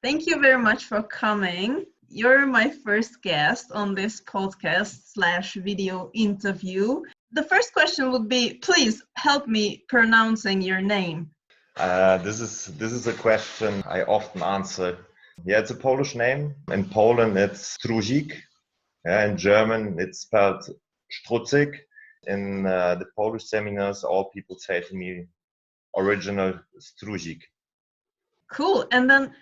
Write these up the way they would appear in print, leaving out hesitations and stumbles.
Thank you very much for coming. You're my first guest on this podcast/video interview. The first question would be, please help me pronouncing your name. This is a question I often answer. Yeah, it's a Polish name. In Poland, it's Struzik. Yeah, in German, it's spelled Struzik. In the Polish seminars, all people say to me, original Struzik. Cool. And then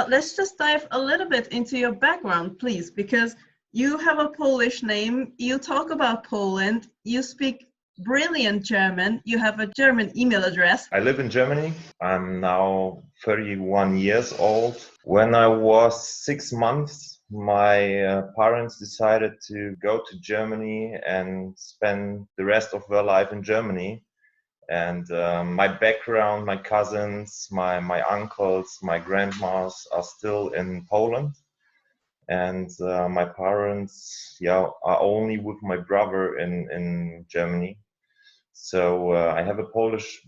let's just dive a little bit into your background, please, because you have a Polish name, you talk about Poland, you speak brilliant German, you have a German email address. I live in Germany. I'm now 31 years old. When I was 6 months, my parents decided to go to Germany and spend the rest of their life in Germany. And my background, my cousins, my uncles, my grandmas are still in Poland. And my parents, are only with my brother in Germany. So I have a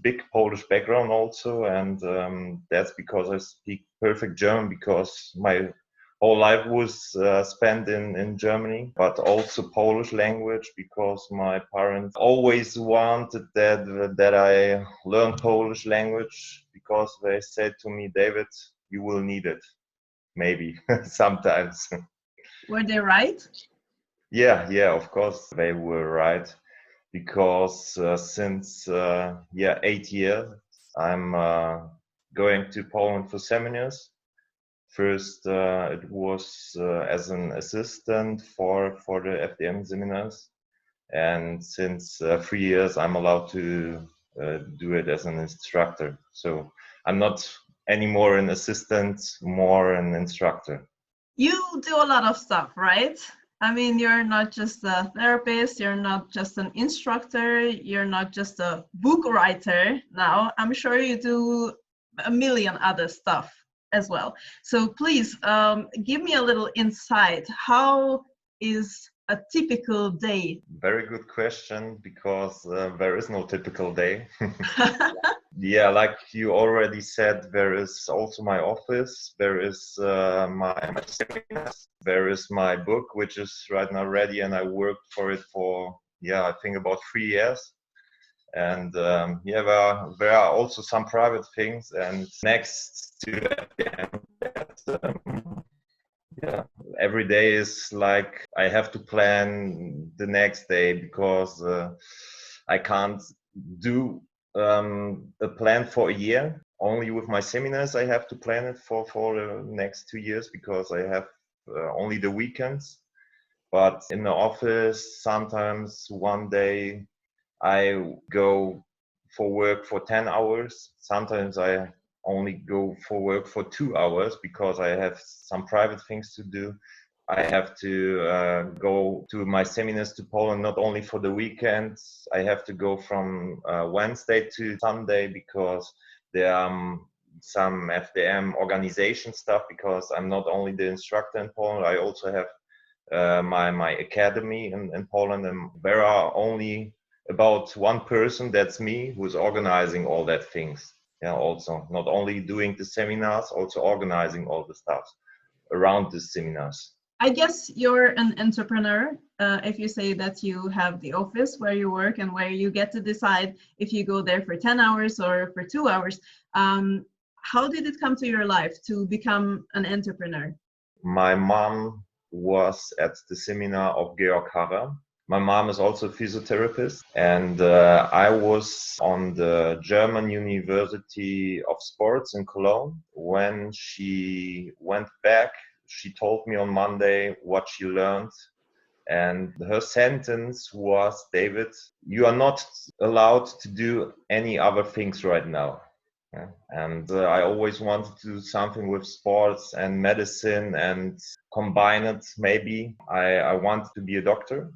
big Polish background also, and that's because I speak perfect German, because my whole life was spent in Germany, but also Polish language, because my parents always wanted that I learn Polish language, because they said to me, David, you will need it, maybe, sometimes. Were they right? Yeah, of course they were right. Because since 8 years, I'm going to Poland for seminars. First, it was as an assistant for the FDM seminars, and since 3 years, I'm allowed to do it as an instructor. So I'm not anymore an assistant, more an instructor. You do a lot of stuff, right? I mean, you're not just a therapist, you're not just an instructor, you're not just a book writer now. I'm sure you do a million other stuff as well. So please give me a little insight. How is a typical day? Very good question, because there is no typical day. Yeah, like you already said, there is also my office, there is my seminars, there is my book, which is right now ready, and I worked for it for, I think about 3 years. And there are also some private things, and next to that, every day is like I have to plan the next day, because I can't do a plan for a year. Only with my seminars I have to plan it for the next 2 years, because I have only the weekends. But in the office, sometimes one day I go for work for 10 hours. Sometimes I only go for work for 2 hours, because I have some private things to do. I have to go to my seminars to Poland not only for the weekends. I have to go from Wednesday to Sunday, because there are some FDM organization stuff, because I'm not only the instructor in Poland, I also have my academy in Poland, and there are only about one person, that's me, who's organizing all that things. Yeah, also not only doing the seminars, also organizing all the stuff around the seminars. I guess you're an entrepreneur if you say that you have the office where you work and where you get to decide if you go there for 10 hours or for 2 hours. How did it come to your life to become an entrepreneur? My mom was at the seminar of Georg Harrer. My mom is also a physiotherapist, and I was on the German University of Sports in Cologne. When she went back, she told me on Monday what she learned, and her sentence was, David, you are not allowed to do any other things right now. Yeah. And I always wanted to do something with sports and medicine and combine it, maybe. I wanted to be a doctor.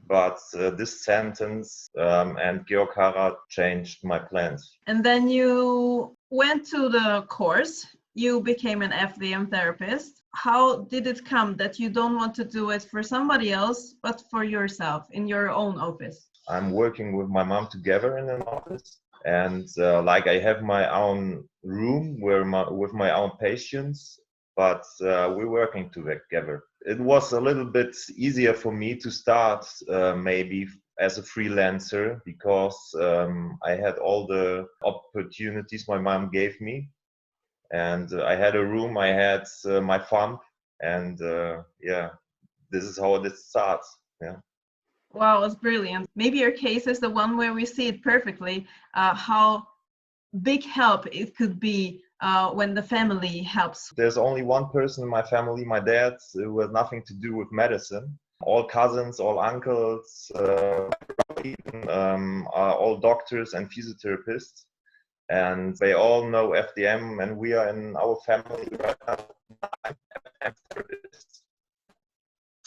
But this sentence and Georg Harrer changed my plans. And then you went to the course, you became an FDM therapist. How did it come that you don't want to do it for somebody else, but for yourself in your own office? I'm working with my mom together in an office. And I have my own room with my own patients, but we're working together. It was a little bit easier for me to start maybe as a freelancer because I had all the opportunities my mom gave me, and I had a room, I had my farm, and yeah, this is how it starts. Yeah. Wow, it's brilliant. Maybe your case is the one where we see it perfectly, how big help it could be when the family helps. There's only one person in my family, my dad, who has nothing to do with medicine. All cousins, all uncles, are all doctors and physiotherapists, and they all know FDM, and we are in our family right now 9 FDM therapists.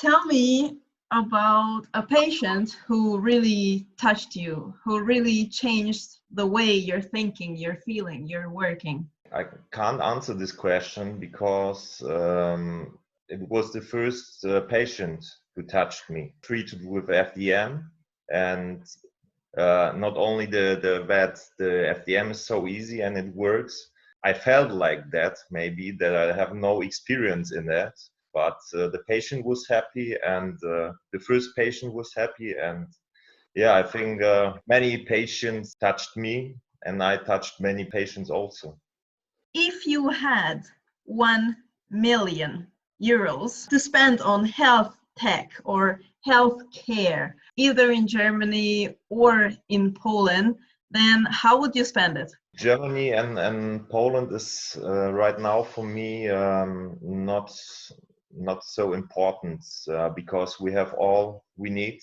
Tell me about a patient who really touched you, who really changed the way you're thinking, you're feeling, you're working. I can't answer this question because it was the first patient who touched me, treated with FDM, and not only that the FDM is so easy and it works. I felt like that maybe that I have no experience in that, but the patient was happy, and the first patient was happy, and yeah, I think many patients touched me, and I touched many patients also. If you had 1 million euros to spend on health tech or health care, either in Germany or in Poland, then how would you spend it? Germany and Poland is right now for me not so important because we have all we need.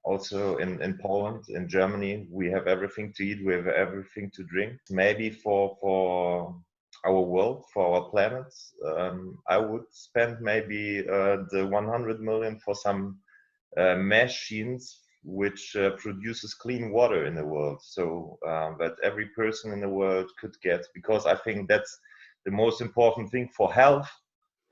Also in Poland, in Germany, we have everything to eat, we have everything to drink. Maybe for our world, for our planet, I would spend maybe the 100 million for some machines which produces clean water in the world, so that every person in the world could get, because I think that's the most important thing for health,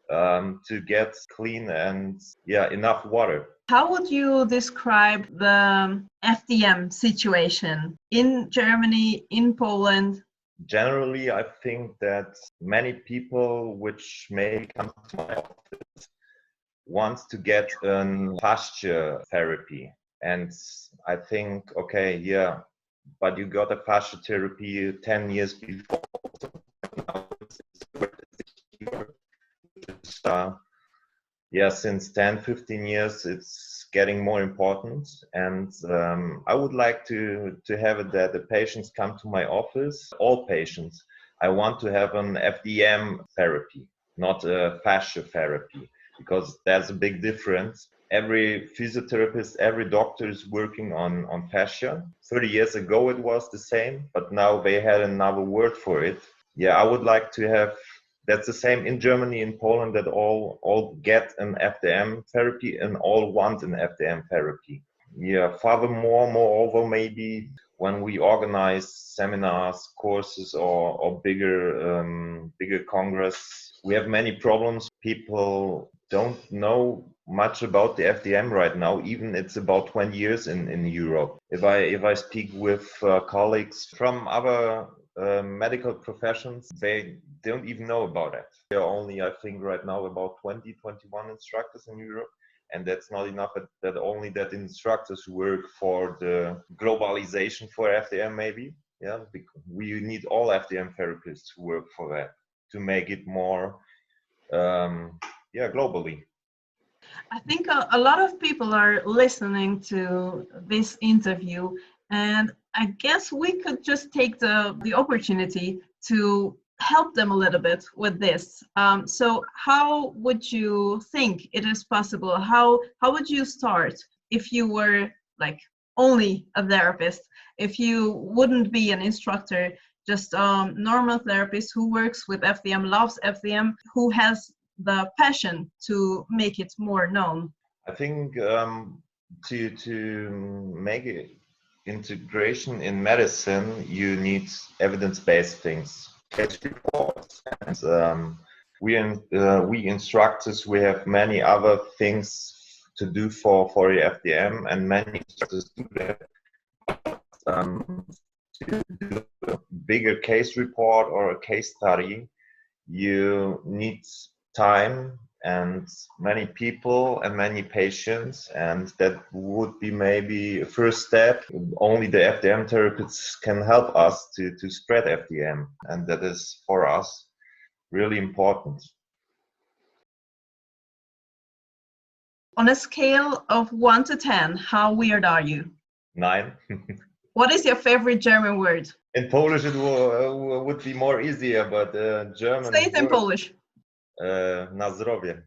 to get clean and enough water. How would you describe the FDM situation in Germany, in Poland? Generally, I think that many people which may come to my office wants to get a fascia therapy. And I think, okay, yeah, but you got a fascia therapy 10 years before. So now since 10, 15 years, it's getting more important. And I would like to have it that the patients come to my office, all patients. I want to have an FDM therapy, not a fascia therapy, because there's a big difference. Every physiotherapist, every doctor is working on fascia. 30 years ago it was the same, but now they had another word for it. Yeah, I would like to have that's the same in Germany, in Poland, that all get an FDM therapy and all want an FDM therapy. Yeah, furthermore, moreover, maybe when we organize seminars, courses, or bigger congress, we have many problems. People don't know much about the FDM right now. Even it's about 20 years in Europe. If I speak with colleagues from other medical professions, they don't even know about it. There are only, I think, right now about 20-21 instructors in Europe. And that's not enough that only that instructors work for the globalization for FDM maybe. Yeah, we need all FDM therapists who work for that to make it more globally. I think a lot of people are listening to this interview, and I guess we could just take the opportunity to help them a little bit with this. So how would you think it is possible? How would you start if you were like only a therapist, if you wouldn't be an instructor, just normal therapist who works with FDM, loves FDM, who has the passion to make it more known? I think to make it integration in medicine, you need evidence-based things, case reports, and we instructors, we have many other things to do for the FDM, and many instructors do that. To do a bigger case report or a case study, you need time and many people and many patients, and that would be maybe a first step. Only the FDM therapists can help us to spread FDM, and that is for us really important. On a scale of 1 to 10, how weird are you? 9. What is your favorite German word? In Polish it would be more easier, but German. Say it in word, Polish. Na zdrowie.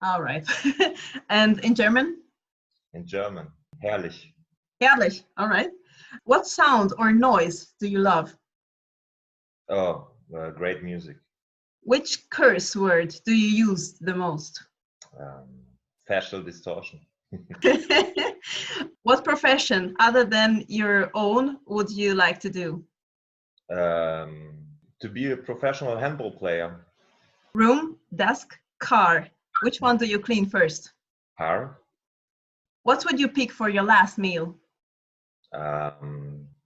All right. And in German? In German, herrlich. Herrlich. All right. What sound or noise do you love? Oh, great music. Which curse word do you use the most? Facial distortion. What profession other than your own would you like to do? To be a professional handball player. Room, desk, car. Which one do you clean first? Car. What would you pick for your last meal?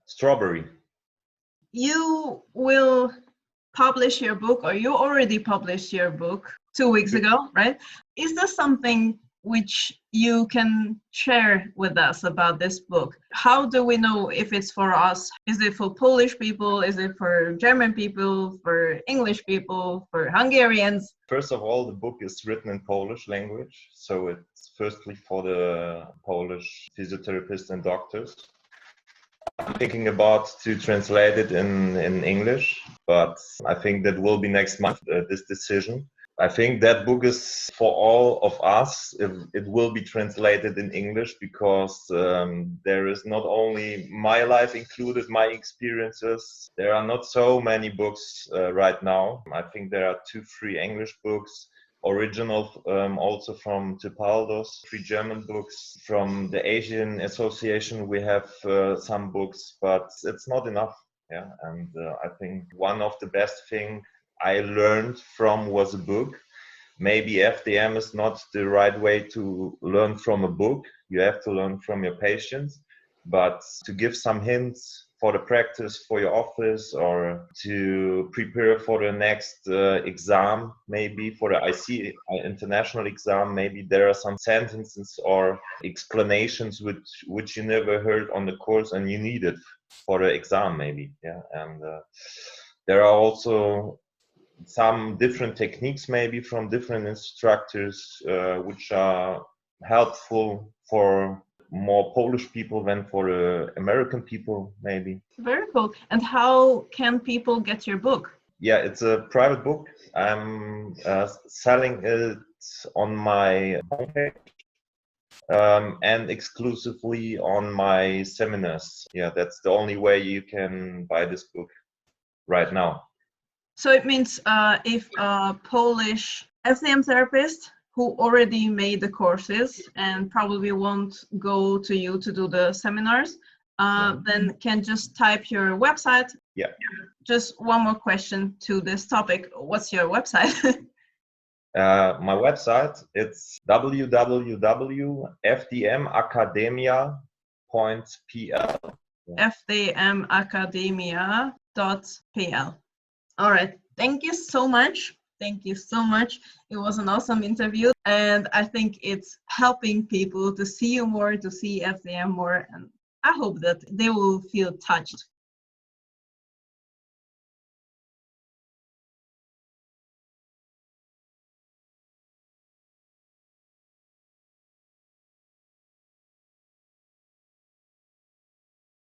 Strawberry. You will publish your book, or you already published your book 2 weeks ago, right? Is there something which you can share with us about this book? How do we know if it's for us? Is it for Polish people? Is it for German people? For English people? For Hungarians? First of all, the book is written in Polish language, so it's firstly for the Polish physiotherapists and doctors. I'm thinking about to translate it in English, but I think that will be next month, this decision. I think that book is for all of us. It will be translated in English because there is not only my life included, my experiences. There are not so many books right now. I think there are 2-3 English books, original also from Tepaldos, 3 German books. From the Asian Association we have some books, but it's not enough. Yeah, and I think one of the best things I learned from was a book. Maybe FDM is not the right way to learn from a book. You have to learn from your patients, but to give some hints for the practice for your office, or to prepare for the next exam, maybe for the IC international exam, maybe there are some sentences or explanations which you never heard on the course and you need it for the exam maybe. Yeah, and there are also some different techniques maybe from different instructors which are helpful for more Polish people than for American people maybe. Very cool. And how can people get your book? Yeah, it's a private book. I'm selling it on my homepage and exclusively on my seminars. Yeah, that's the only way you can buy this book right now. So it means if a Polish FDM therapist who already made the courses and probably won't go to you to do the seminars, then can just type your website. Yeah. Just one more question to this topic. What's your website? My website, it's www.fdmacademia.pl. FDMacademia.pl. All right. Thank you so much. Thank you so much. It was an awesome interview, and I think it's helping people to see you more, to see FDM more, and I hope that they will feel touched